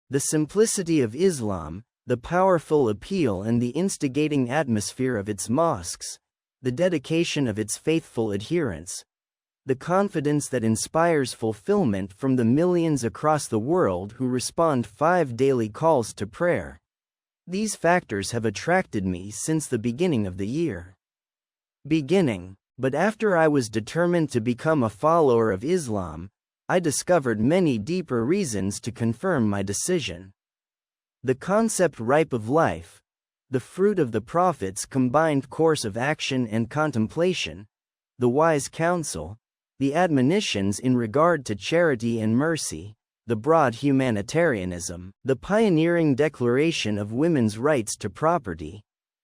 The simplicity of Islam, the powerful appeal and the instigating atmosphere of its mosques, the dedication of its faithful adherents, the confidence that inspires fulfillment from the millions across the world who respond 5 daily calls to prayer. These factors have attracted me since the beginning of the year. But after I was determined to become a follower of Islam, I discovered many deeper reasons to confirm my decision. The concept ripe of life, the fruit of the Prophet's combined course of action and contemplation, the wise counsel, the admonitions in regard to charity and mercy, the broad humanitarianism, the pioneering declaration of women's rights to property.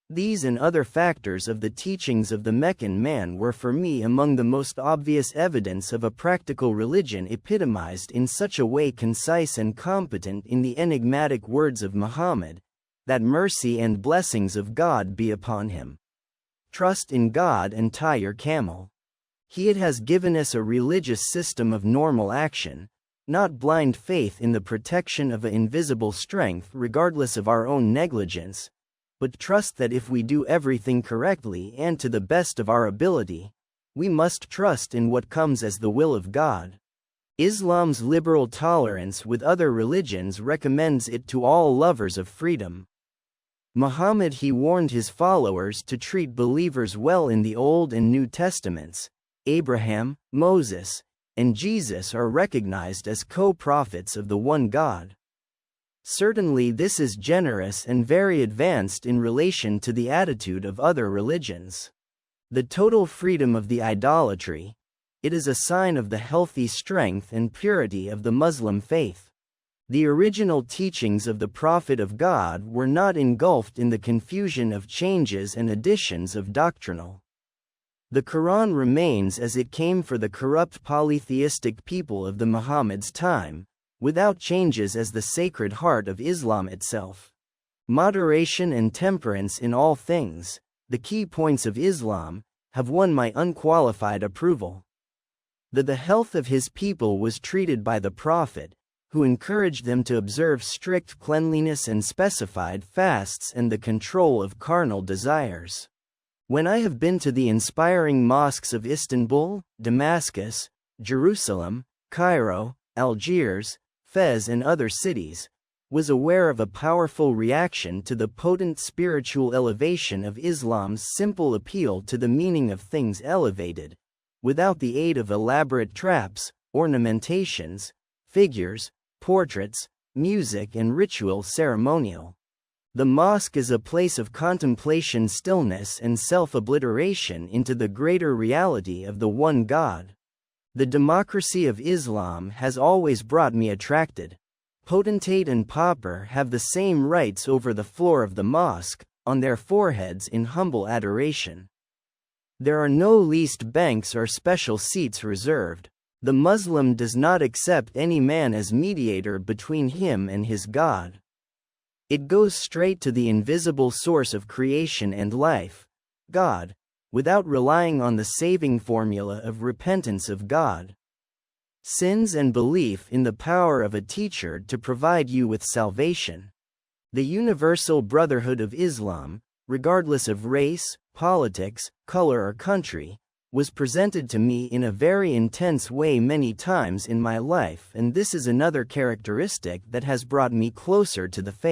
These and other factors of the teachings of the Meccan man were for me among the most obvious evidence of a practical religion epitomized in such a way concise and competent in the enigmatic words of Muhammad, that mercy and blessings of God be upon him. Trust in God and tie your camel. He has given us a religious system of normal action, not blind faith in the protection of an invisible strength regardless of our own negligence, but trust that if we do everything correctly and to the best of our ability, we must trust in what comes as the will of God. Islam's liberal tolerance with other religions recommends it to all lovers of freedom. Muhammad warned his followers to treat believers well in the Old and New Testaments. Abraham, Moses, and Jesus are recognized as co-prophets of the one God. Certainly this is generous and very advanced in relation to the attitude of other religions. The total freedom of the idolatry, it is a sign of the healthy strength and purity of the Muslim faith. The original teachings of the Prophet of God were not engulfed in the confusion of changes and additions of doctrinal. The Quran remains as it came for the corrupt polytheistic people of the Muhammad's time, without changes as the Sacred Heart of Islam itself. Moderation and temperance in all things, the key points of Islam, have won my unqualified approval. The health of his people was treated by the Prophet, who encouraged them to observe strict cleanliness and specified fasts and the control of carnal desires. When I have been to the inspiring mosques of Istanbul, Damascus, Jerusalem, Cairo, Algiers, Fez and other cities, was aware of a powerful reaction to the potent spiritual elevation of Islam's simple appeal to the meaning of things elevated, without the aid of elaborate traps, ornamentations, figures, portraits, music and ritual ceremonial. The mosque is a place of contemplation, stillness and self-obliteration into the greater reality of the one God. The democracy of Islam has always brought me attracted. Potentate and pauper have the same rights over the floor of the mosque, on their foreheads in humble adoration. There are no leased banks or special seats reserved. The Muslim does not accept any man as mediator between him and his God. It goes straight to the invisible source of creation and life, God, without relying on the saving formula of repentance of God, sins and belief in the power of a teacher to provide you with salvation. The universal brotherhood of Islam, regardless of race, politics, color or country, was presented to me in a very intense way many times in my life, and this is another characteristic that has brought me closer to the faith.